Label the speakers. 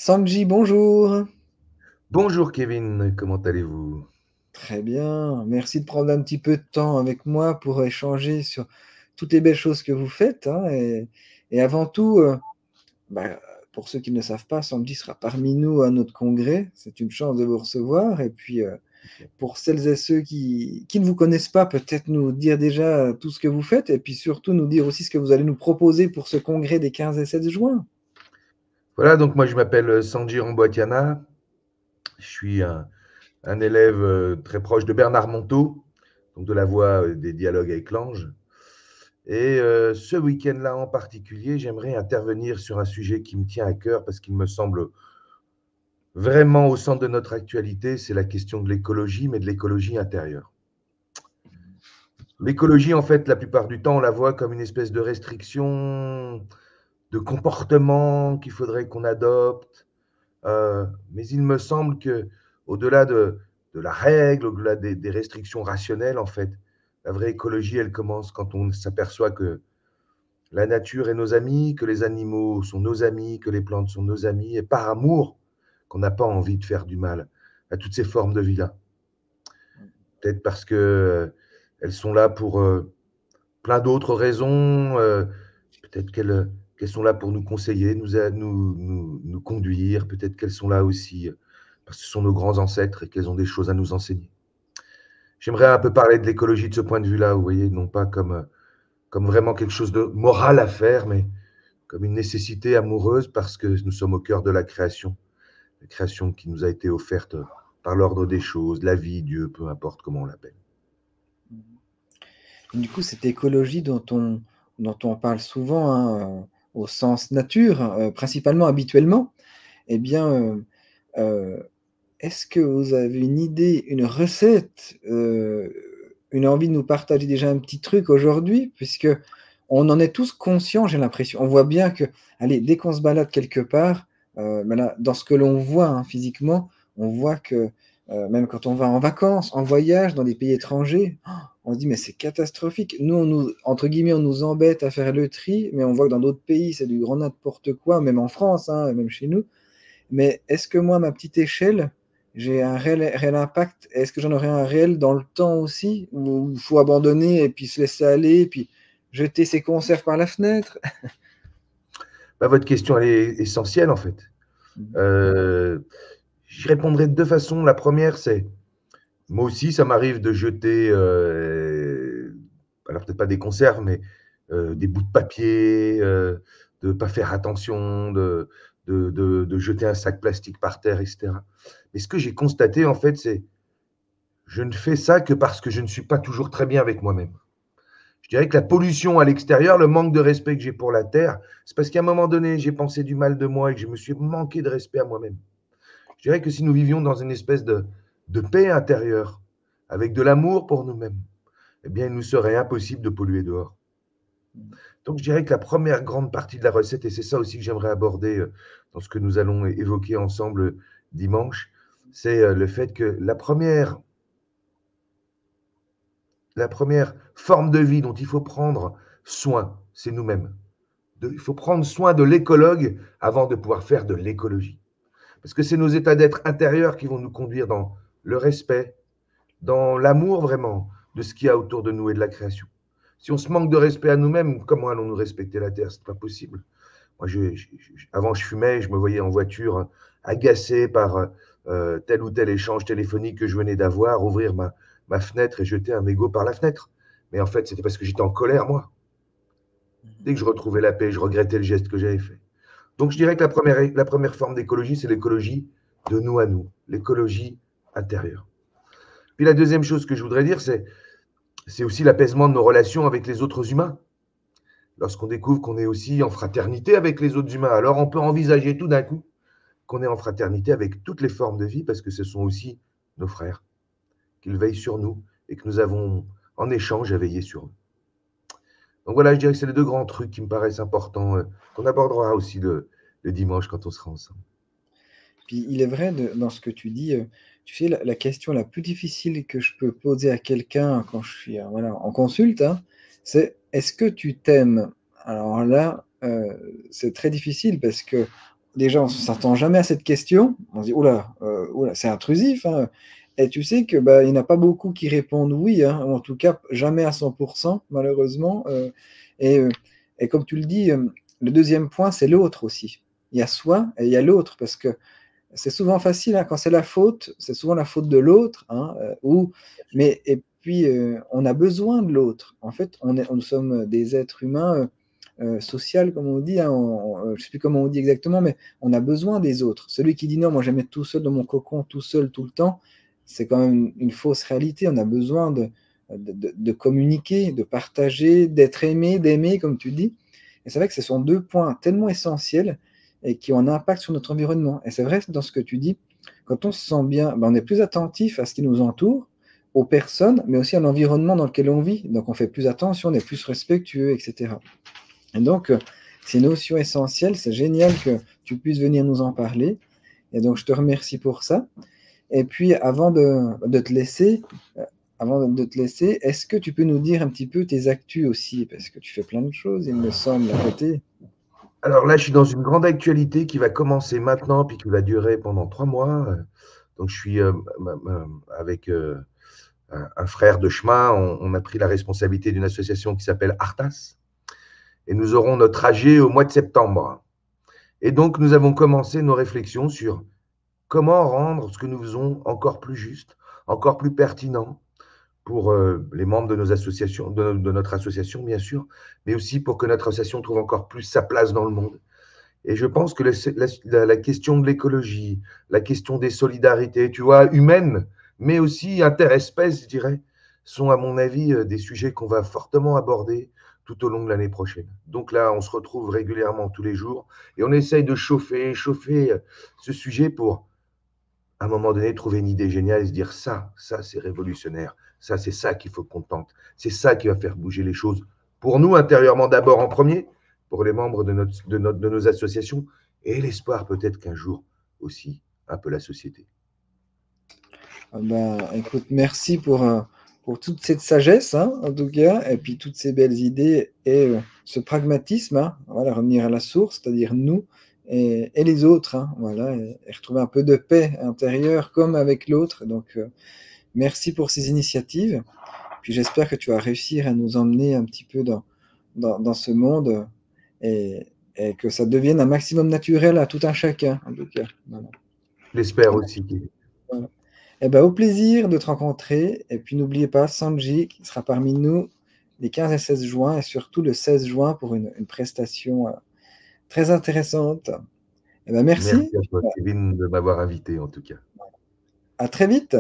Speaker 1: Sangji, bonjour.
Speaker 2: Bonjour Kevin, comment allez-vous?
Speaker 1: Très bien. Merci de prendre un petit peu de temps avec moi pour échanger sur toutes les belles choses que vous faites, hein. Et avant tout, bah, pour ceux qui ne le savent pas, Sangji sera parmi nous à notre congrès. C'est une chance de vous recevoir. Et puis, pour celles et ceux qui ne vous connaissent pas, peut-être nous dire déjà tout ce que vous faites et puis surtout nous dire aussi ce que vous allez nous proposer pour ce congrès des 15 et 16 juin.
Speaker 2: Voilà, donc moi je m'appelle Sanji Ramboatiana, je suis un élève très proche de Bernard Monteau, donc de la voix des dialogues avec l'ange. Et ce week-end-là en particulier, j'aimerais intervenir sur un sujet qui me tient à cœur parce qu'il me semble vraiment au centre de notre actualité, c'est la question de l'écologie, mais de l'écologie intérieure. L'écologie, en fait, la plupart du temps, on la voit comme une espèce de restriction de comportement qu'il faudrait qu'on adopte. Mais il me semble que, au-delà de la règle, au-delà des restrictions rationnelles, en fait, la vraie écologie, elle commence quand on s'aperçoit que la nature est nos amis, que les animaux sont nos amis, que les plantes sont nos amis, et par amour, qu'on n'a pas envie de faire du mal à toutes ces formes de vie-là. Peut-être parce que elles sont là pour plein d'autres raisons. Peut-être qu'elles sont là pour nous conseiller, nous conduire. Peut-être qu'elles sont là aussi parce que ce sont nos grands ancêtres et qu'elles ont des choses à nous enseigner. J'aimerais un peu parler de l'écologie de ce point de vue-là, vous voyez, non pas comme vraiment quelque chose de moral à faire, mais comme une nécessité amoureuse parce que nous sommes au cœur de la création qui nous a été offerte par l'ordre des choses, la vie, Dieu, peu importe comment on l'appelle.
Speaker 1: Du coup, cette écologie dont on parle souvent, hein, au sens nature, principalement habituellement, eh bien, est-ce que vous avez une idée, une recette, une envie de nous partager déjà un petit truc aujourd'hui? Puisque on en est tous conscients, j'ai l'impression. On voit bien que, allez, dès qu'on se balade quelque part, bah, là, dans ce que l'on voit, hein, physiquement, on voit que, même quand on va en vacances, en voyage, dans des pays étrangers, on se dit: «Mais c'est catastrophique». Nous, on nous entre guillemets, «on nous embête» à faire le tri, mais on voit que dans d'autres pays, c'est du grand n'importe quoi, même en France, hein, même chez nous. Mais est-ce que moi, à ma petite échelle, j'ai un réel impact? Est-ce que j'en aurai un réel dans le temps aussi? Ou il faut abandonner et puis se laisser aller et puis jeter ses conserves par la fenêtre?
Speaker 2: Bah, votre question, elle est essentielle en fait.
Speaker 1: Mmh.
Speaker 2: Euh, J'y répondrai de deux façons. La première, c'est moi aussi, ça m'arrive de jeter, alors peut-être pas des conserves, mais des bouts de papier, de ne pas faire attention, de jeter un sac plastique par terre, etc. Mais ce que j'ai constaté, en fait, c'est je ne fais ça que parce que je ne suis pas toujours très bien avec moi-même. Je dirais que la pollution à l'extérieur, le manque de respect que j'ai pour la terre, c'est parce qu'à un moment donné, j'ai pensé du mal de moi et que je me suis manqué de respect à moi-même. Je dirais que si nous vivions dans une espèce de paix intérieure, avec de l'amour pour nous-mêmes, eh bien, il nous serait impossible de polluer dehors. Donc, je dirais que la première grande partie de la recette, et c'est ça aussi que j'aimerais aborder dans ce que nous allons évoquer ensemble dimanche, c'est le fait que la première forme de vie dont il faut prendre soin, c'est nous-mêmes. Il faut prendre soin de l'écologue avant de pouvoir faire de l'écologie. Parce que c'est nos états d'être intérieurs qui vont nous conduire dans le respect, dans l'amour vraiment de ce qu'il y a autour de nous et de la création. Si on se manque de respect à nous-mêmes, comment allons-nous respecter la Terre? C'est pas possible. Moi, avant, je fumais, je me voyais en voiture agacé par tel ou tel échange téléphonique que je venais d'avoir, ouvrir ma fenêtre et jeter un mégot par la fenêtre. Mais en fait, c'était parce que j'étais en colère, moi. Dès que je retrouvais la paix, je regrettais le geste que j'avais fait. Donc, je dirais que la première forme d'écologie, c'est l'écologie de nous à nous, l'écologie intérieure. Puis la deuxième chose que je voudrais dire, c'est aussi l'apaisement de nos relations avec les autres humains. Lorsqu'on découvre qu'on est aussi en fraternité avec les autres humains, alors on peut envisager tout d'un coup qu'on est en fraternité avec toutes les formes de vie parce que ce sont aussi nos frères, qu'ils veillent sur nous et que nous avons en échange à veiller sur eux. Donc voilà, je dirais que c'est les deux grands trucs qui me paraissent importants, qu'on abordera aussi le dimanche quand on sera ensemble.
Speaker 1: Puis il est vrai dans ce que tu dis, tu sais, la question la plus difficile que je peux poser à quelqu'un quand je suis, voilà, en consulte, hein, c'est: «Est-ce que tu t'aimes?» Alors là, c'est très difficile parce que déjà, on ne s'attend jamais à cette question. On se dit, oula, oula, c'est intrusif, hein. Et tu sais que bah, il n'y en a pas beaucoup qui répondent oui, hein, ou en tout cas jamais à 100%, malheureusement. Et, euh, et comme tu le dis, le deuxième point, c'est l'autre aussi. Il y a soi et il y a l'autre, parce que c'est souvent facile, hein, quand c'est la faute, c'est souvent la faute de l'autre, hein, mais et puis on a besoin de l'autre. En fait, nous sommes des êtres humains social, comme on dit, hein, je ne sais plus comment on dit exactement, mais on a besoin des autres. Celui qui dit non, moi j'aime être tout seul dans mon cocon, tout seul, tout le temps, c'est quand même une fausse réalité. On a besoin de communiquer, de partager, d'être aimé, d'aimer, comme tu dis. Et c'est vrai que ce sont deux points tellement essentiels et qui ont un impact sur notre environnement. Et c'est vrai dans ce que tu dis, quand on se sent bien, ben on est plus attentif à ce qui nous entoure, aux personnes, mais aussi à l'environnement dans lequel on vit. Donc on fait plus attention, on est plus respectueux, etc. Et donc, ces notions essentielles, c'est génial que tu puisses venir nous en parler. Et donc, je te remercie pour ça. Et puis, avant de te laisser, est-ce que tu peux nous dire un petit peu tes actus aussi? Parce que tu fais plein de choses, il me semble, à côté.
Speaker 2: Alors là, je suis dans une grande actualité qui va commencer maintenant, puis qui va durer pendant 3 mois. Donc, je suis avec un frère de chemin. On a pris la responsabilité d'une association qui s'appelle Artas. Et nous aurons notre AG au mois de septembre. Et donc, nous avons commencé nos réflexions sur comment rendre ce que nous faisons encore plus juste, encore plus pertinent pour les membres de nos associations, de notre association, bien sûr, mais aussi pour que notre association trouve encore plus sa place dans le monde. Et je pense que la question de l'écologie, la question des solidarités, tu vois, humaines, mais aussi interespèces, je dirais, sont à mon avis des sujets qu'on va fortement aborder tout au long de l'année prochaine. Donc là, on se retrouve régulièrement tous les jours et on essaye de chauffer ce sujet pour, à un moment donné, trouver une idée géniale et se dire ça c'est révolutionnaire, ça c'est ça qu'il faut qu'on tente, c'est ça qui va faire bouger les choses pour nous intérieurement d'abord en premier, pour les membres de nos associations et l'espoir peut-être qu'un jour aussi un peu la société.
Speaker 1: Ah ben, écoute, merci pour toute cette sagesse, hein, en tout cas, et puis toutes ces belles idées et ce pragmatisme, hein, voilà, revenir à la source, c'est-à-dire nous et les autres, hein, voilà, et retrouver un peu de paix intérieure comme avec l'autre. Donc, merci pour ces initiatives. Puis j'espère que tu vas réussir à nous emmener un petit peu dans ce monde et, et que ça devienne un maximum naturel à tout un chacun, en tout cas. Voilà.
Speaker 2: J'espère aussi.
Speaker 1: Voilà. Eh ben, au plaisir de te rencontrer. Et puis n'oubliez pas, Sanji qui sera parmi nous les 15 et 16 juin et surtout le 16 juin pour une prestation très intéressante. Eh ben, merci.
Speaker 2: Merci à toi, Kevin, de m'avoir invité en tout cas.
Speaker 1: À très vite.